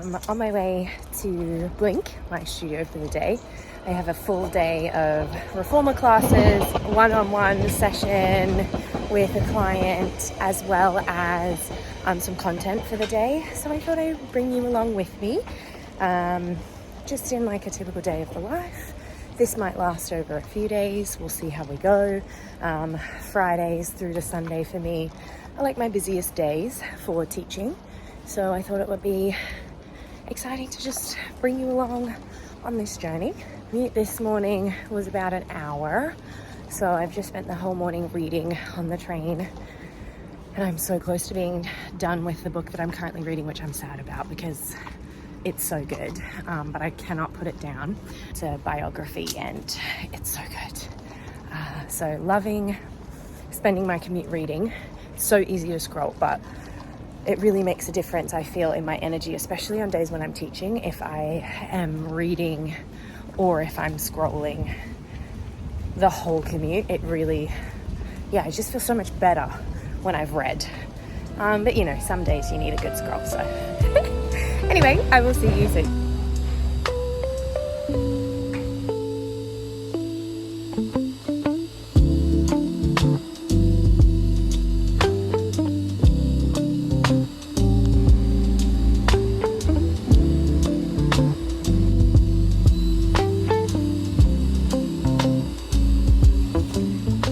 On my way to Blink, my studio for the day. I have a full day of reformer classes, one-on-one session with a client, as well as some content for the day. So I thought I'd bring you along with me, just in like a typical day of the life. This might last over a few days. We'll see how we go. Fridays through to Sunday for me are like my busiest days for teaching. So I thought it would be exciting to just bring you along on this journey. Commute this morning was about an hour. So I've just spent the whole morning reading on the train. And I'm so close to being done with the book that I'm currently reading, which I'm sad about because it's so good, but I cannot put it down. It's a biography and it's so good. So loving spending my commute reading. It's so easy to scroll, but it really makes a difference, I feel, in my energy, especially on days when I'm teaching, if I am reading or if I'm scrolling the whole commute. It really, I just feel so much better when I've read. But you know, some days you need a good scroll, so. Anyway, I will see you soon.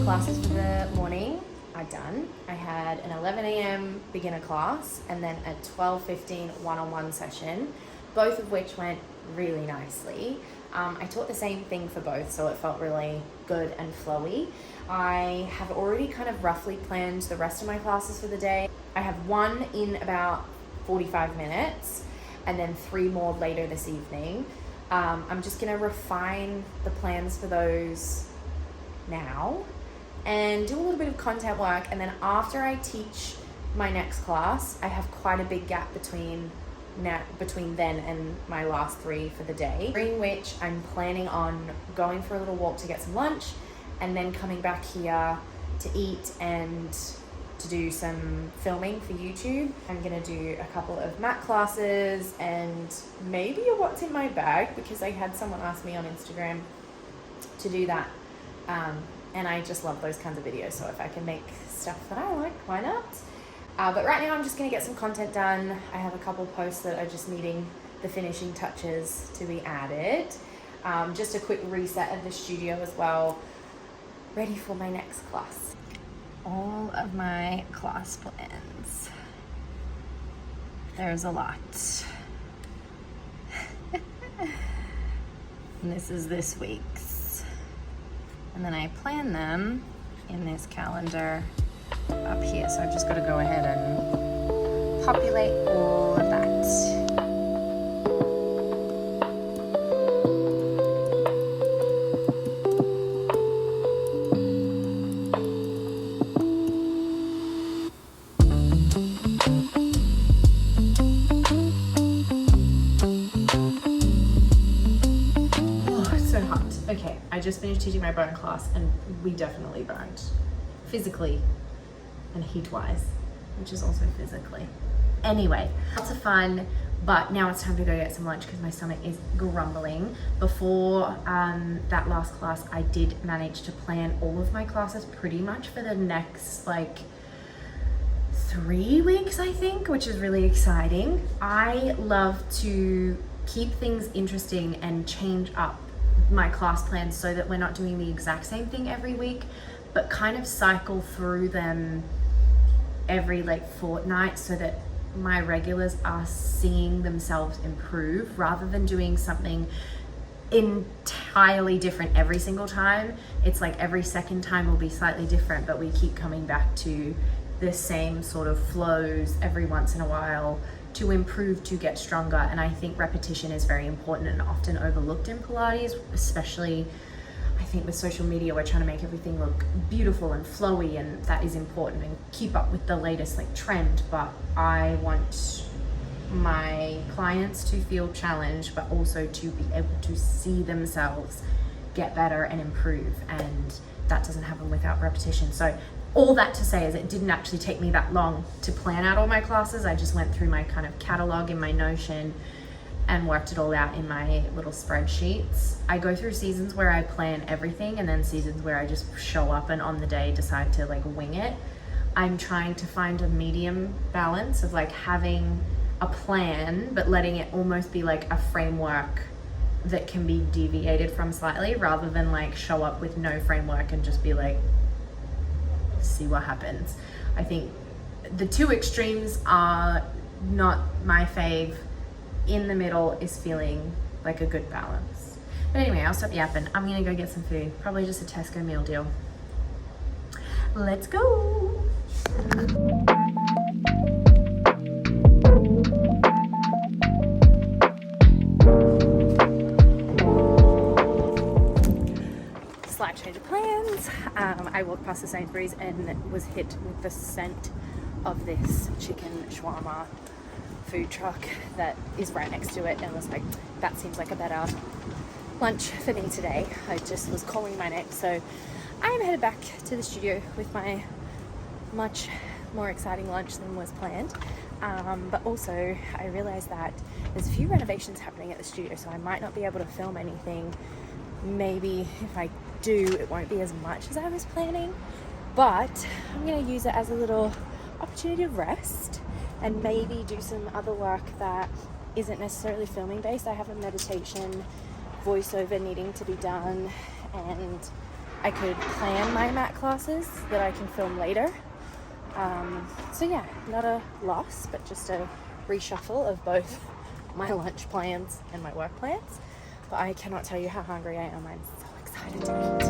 Classes for the morning are done. I had an 11 a.m. beginner class and then a 12:15 one-on-one session, both of which went really nicely. I taught the same thing for both, so it felt really good and flowy. I have already kind of roughly planned the rest of my classes for the day. I have one in about 45 minutes and then 3 more later this evening. I'm just gonna refine the plans for those now and do a little bit of content work, and then after I teach my next class, I have quite a big gap between then and my last 3 for the day, during which I'm planning on going for a little walk to get some lunch and then coming back here to eat and to do some filming for YouTube. I'm gonna do a couple of mat classes and maybe a what's in my bag, because I had someone ask me on Instagram to do that. And I just love those kinds of videos, so if I can make stuff that I like, why not? But right now I'm just gonna get some content done. I have a couple posts that are just needing the finishing touches to be added. Just a quick reset of the studio as well, ready for my next class. All of my class plans. There's a lot. And this is this week's. And then I plan them in this calendar up here. So I've just got to go ahead and populate all of that. Okay, I just finished teaching my burn class and we definitely burned physically and heat-wise, which is also physically. Anyway, lots of fun, but now it's time to go get some lunch because my stomach is grumbling. Before that last class, I did manage to plan all of my classes pretty much for the next like 3 weeks, I think, which is really exciting. I love to keep things interesting and change up my class plans so that we're not doing the exact same thing every week, but kind of cycle through them every like fortnight so that my regulars are seeing themselves improve rather than doing something entirely different every single time. It's like every second time will be slightly different, but we keep coming back to the same sort of flows every once in a while to improve, to get stronger. And I think repetition is very important and often overlooked in Pilates, especially I think with social media. We're trying to make everything look beautiful and flowy, and that is important, and keep up with the latest like trend. But I want my clients to feel challenged, but also to be able to see themselves get better and improve, and that doesn't happen without repetition. So all that to say is it didn't actually take me that long to plan out all my classes. I just went through my kind of catalog in my Notion and worked it all out in my little spreadsheets. I go through seasons where I plan everything and then seasons where I just show up and on the day decide to like wing it. I'm trying to find a medium balance of like having a plan but letting it almost be like a framework that can be deviated from slightly, rather than like show up with no framework and just be like, see what happens. I think the two extremes are not my fave. In the middle is feeling like a good balance. But anyway, I'll stop yapping. I'm gonna go get some food, probably just a Tesco meal deal. Let's go. Slight change of plans. I walked past the Sainsbury's and was hit with the scent of this chicken shawarma food truck that is right next to it, and was like, that seems like a better lunch for me today. I just was calling my name. So I'm headed back to the studio with my much more exciting lunch than was planned. But also I realized that there's a few renovations happening at the studio, so I might not be able to film anything. Maybe if I do, it won't be as much as I was planning, but I'm going to use it as a little opportunity of rest and maybe do some other work that isn't necessarily filming based. I have a meditation voiceover needing to be done, and I could plan my mat classes that I can film later. So yeah, not a loss, but just a reshuffle of both my lunch plans and my work plans. But I cannot tell you how hungry I am. I'm so excited to eat.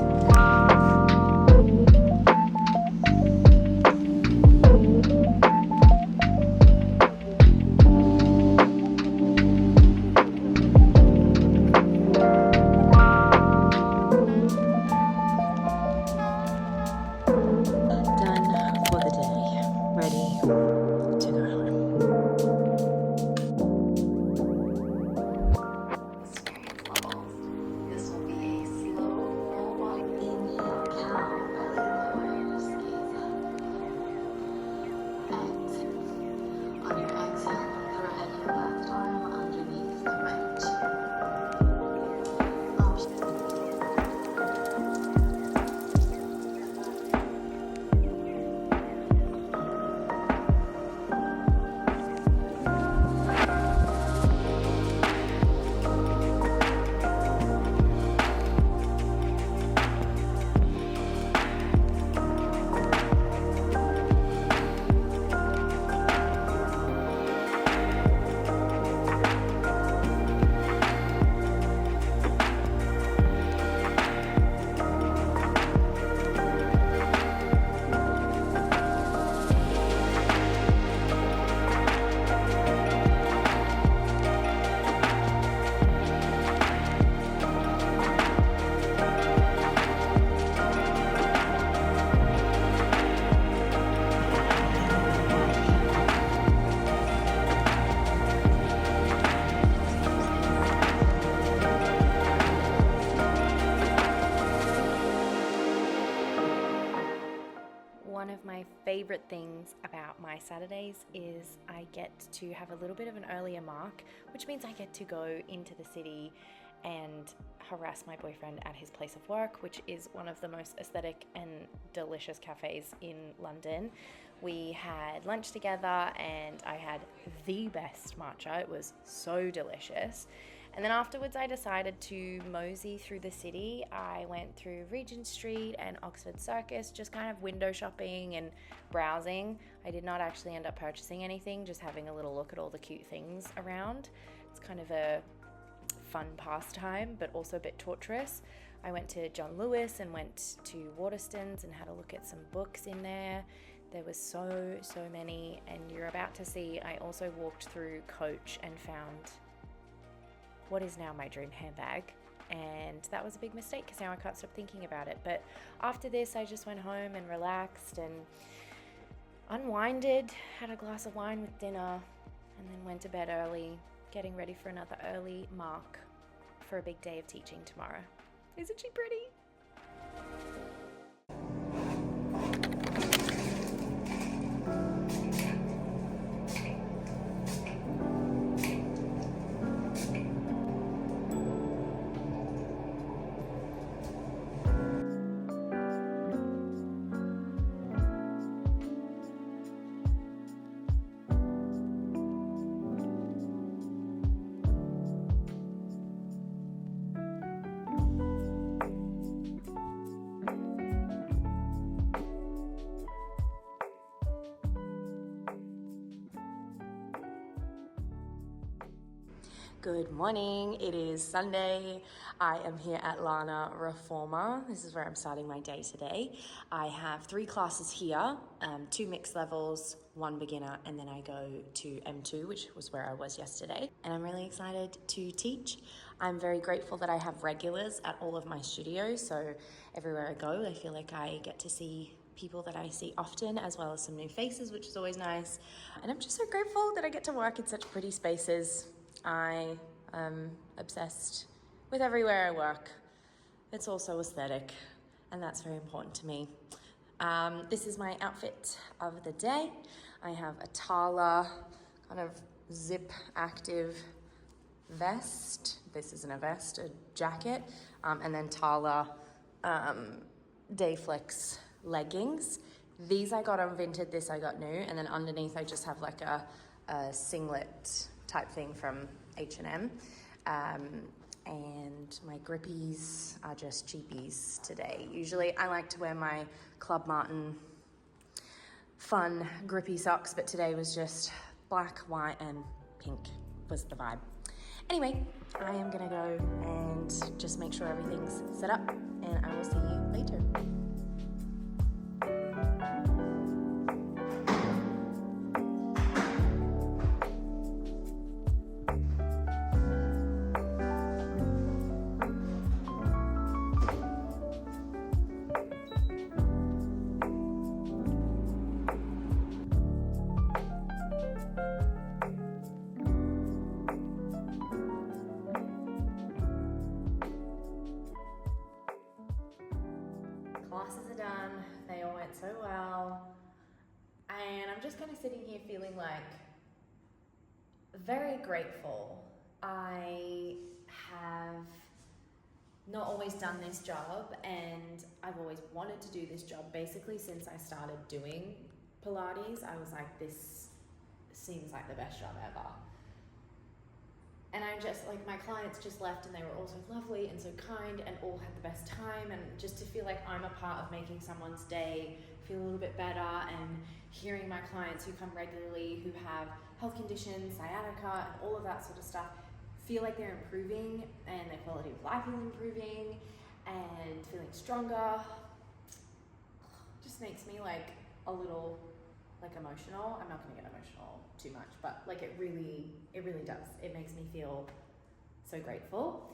One of my favorite things about my Saturdays is I get to have a little bit of an earlier mark, which means I get to go into the city and harass my boyfriend at his place of work, which is one of the most aesthetic and delicious cafes in London. We had lunch together and I had the best matcha. It was so delicious. And then afterwards I decided to mosey through the city. I went through Regent Street and Oxford Circus, just kind of window shopping and browsing. I did not actually end up purchasing anything, just having a little look at all the cute things around. It's kind of a fun pastime, but also a bit torturous. I went to John Lewis and went to Waterstones and had a look at some books in there. There was so many, and you're about to see. I also walked through Coach and found what is now my dream handbag, and that was a big mistake because now I can't stop thinking about it. But after this I just went home and relaxed and unwinded, had a glass of wine with dinner, and then went to bed early, getting ready for another early mark for a big day of teaching tomorrow. Isn't she pretty? Good morning. It is Sunday. I am here at Lana Reformer. This is where I'm starting my day today. I have 3 classes here, 2 mixed levels, 1 beginner, and then I go to M2, which was where I was yesterday. And I'm really excited to teach. I'm very grateful that I have regulars at all of my studios. So everywhere I go, I feel like I get to see people that I see often, as well as some new faces, which is always nice. And I'm just so grateful that I get to work in such pretty spaces. I am obsessed with everywhere I work. It's also aesthetic, and that's very important to me. This is my outfit of the day. I have a Tala kind of zip active vest. This isn't a vest, a jacket. And then Tala Dayflex leggings. These I got on Vinted, this I got new, and then underneath I just have like a singlet type thing from H&M. And my grippies are just cheapies today. Usually I like to wear my Club Martin fun grippy socks, but today was just black, white, and pink was the vibe. Anyway, I am gonna go and just make sure everything's set up, and I will see you later. Classes are done, they all went so well, and I'm just kind of sitting here feeling like very grateful. I have not always done this job, and I've always wanted to do this job basically since I started doing Pilates. I was like, this seems like the best job ever. And I'm just like, my clients just left and they were all so lovely and so kind and all had the best time, and just to feel like I'm a part of making someone's day feel a little bit better, and hearing my clients who come regularly who have health conditions, sciatica, and all of that sort of stuff feel like they're improving and their quality of life is improving and feeling stronger, just makes me like a little like emotional. I'm not gonna get emotional too much, but like it really does. It makes me feel so grateful.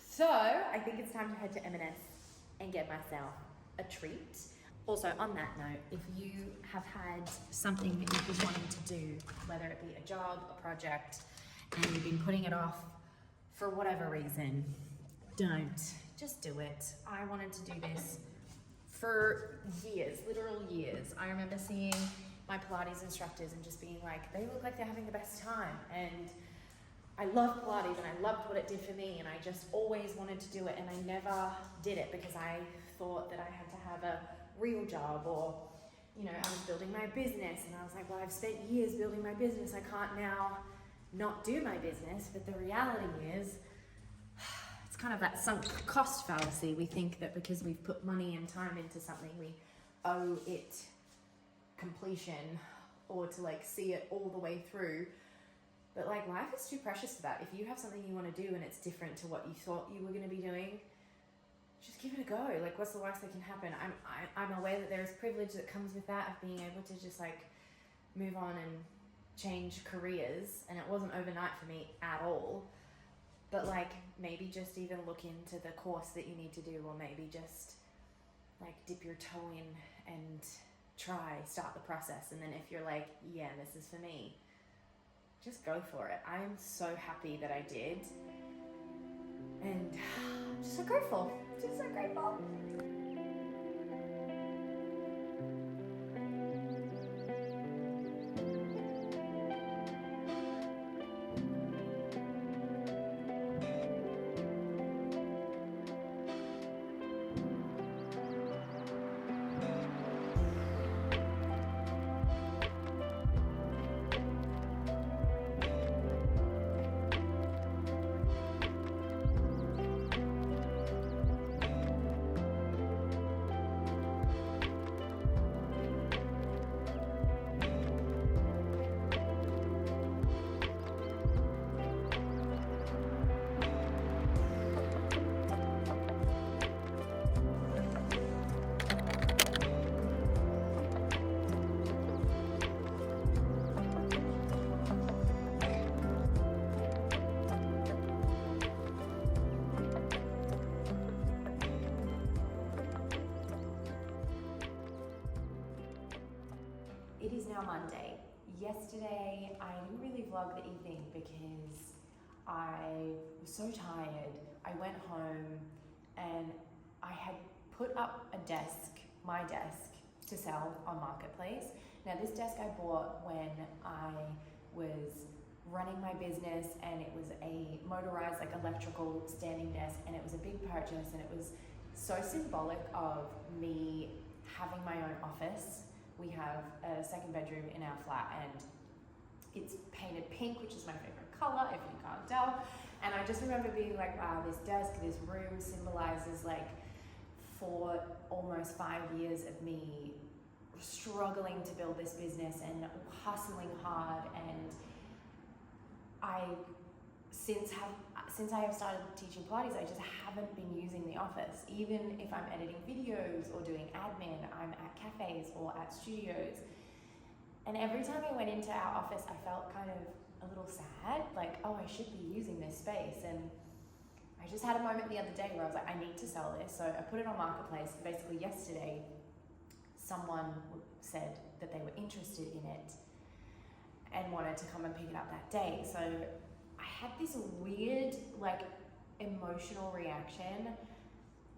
So I think it's time to head to M&S and get myself a treat. Also, on that note, if you have had something that you've been wanting to do, whether it be a job, a project, and you've been putting it off for whatever reason, don't. Just do it. I wanted to do this for years, literal years. I remember seeing my Pilates instructors and just being like, they look like they're having the best time. And I loved Pilates and I loved what it did for me, and I just always wanted to do it, and I never did it because I thought that I had to have a real job, or, you know, I was building my business and I was like, well, I've spent years building my business. I can't now not do my business. But the reality is, it's kind of that sunk cost fallacy. We think that because we've put money and time into something, we owe it completion or to like see it all the way through. But like, life is too precious for that. If you have something you want to do and it's different to what you thought you were going to be doing, just give it a go. Like, what's the worst that can happen? I'm aware that there is privilege that comes with that, of being able to just like move on and change careers, and it wasn't overnight for me at all. But like, maybe just even look into the course that you need to do, or maybe just like dip your toe in and start the process. And then if you're like, yeah, this is for me, just go for it. I am so happy that I did, and I'm just so grateful. Just so grateful. now Monday. Yesterday, I didn't really vlog the evening because I was so tired. I went home and I had put up a desk, my desk, to sell on Marketplace. Now this desk I bought when I was running my business, and it was a motorized, like, electrical standing desk, and it was a big purchase, and it was so symbolic of me having my own office. We have a second bedroom in our flat, and it's painted pink, which is my favorite color, if you can't tell. And I just remember being like, wow, this desk, this room symbolizes, like, 4, almost 5 years of me struggling to build this business and hustling hard. And since I have started teaching Pilates, I just haven't been using the office. Even if I'm editing videos or doing admin, I'm at cafes or at studios. And every time I went into our office, I felt kind of a little sad, like, oh, I should be using this space. And I just had a moment the other day where I was like, I need to sell this. So I put it on Marketplace. Basically yesterday, someone said that they were interested in it and wanted to come and pick it up that day. So I had this weird, like, emotional reaction,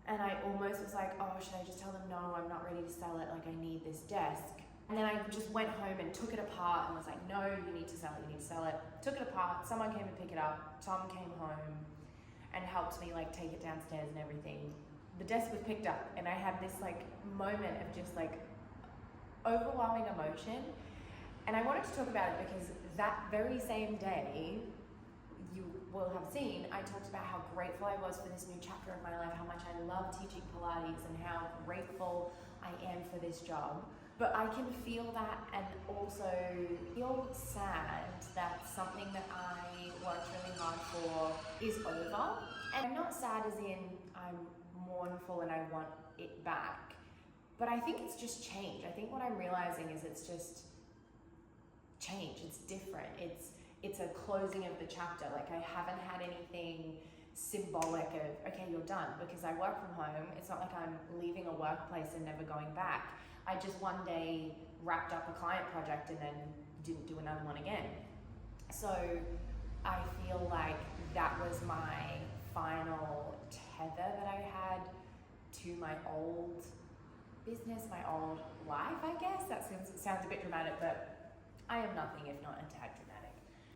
and I almost was like, oh, should I just tell them, no, I'm not ready to sell it, like, I need this desk. And then I just went home and took it apart and was like, no, you need to sell it, you need to sell it. Took it apart, someone came to pick it up, Tom came home and helped me, like, take it downstairs and everything. The desk was picked up, and I had this, like, moment of just, like, overwhelming emotion. And I wanted to talk about it because that very same day, you will have seen, I talked about how grateful I was for this new chapter of my life, how much I love teaching Pilates, and how grateful I am for this job. But I can feel that, and also feel sad that something that I worked really hard for is over. And I'm not sad as in I'm mournful and I want it back, but I think it's just change. I think what I'm realizing is it's just change. It's different. It's a closing of the chapter. Like, I haven't had anything symbolic of, okay, you're done, because I work from home. It's not like I'm leaving a workplace and never going back. I just one day wrapped up a client project and then didn't do another one again. So I feel like that was my final tether that I had to my old business, my old life, I guess. That sounds a bit dramatic, but I am nothing if not a tad dramatic.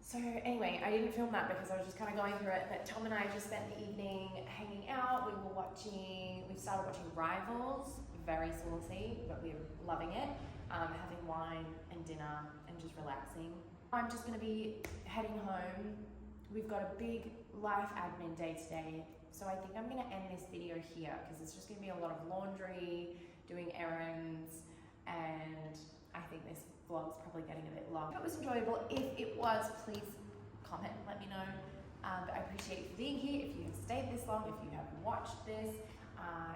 So anyway, I didn't film that because I was just kind of going through it, but Tom and I just spent the evening hanging out. We started watching Rivals, very saucy, but we're loving it. Having wine and dinner and just relaxing. I'm just gonna be heading home. We've got a big life admin day today, so I think I'm gonna end this video here because it's just gonna be a lot of laundry, doing errands, and I think this vlog's probably getting a bit long. If it was enjoyable, if it was, please comment, let me know. But I appreciate you for being here, if you have stayed this long, if you have watched this,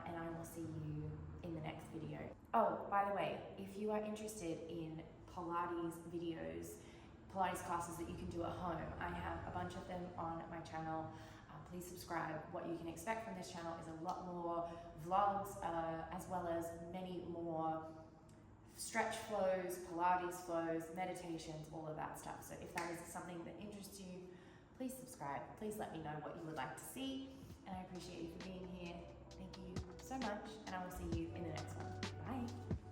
and I will see you in the next video. Oh, by the way, if you are interested in Pilates videos, Pilates classes that you can do at home, I have a bunch of them on my channel. Please subscribe. What you can expect from this channel is a lot more vlogs, as well as many more stretch flows, Pilates flows, meditations, all of that stuff. So if that is something that interests you, please subscribe. Please let me know what you would like to see. And I appreciate you for being here. Thank you so much. And I will see you in the next one. Bye.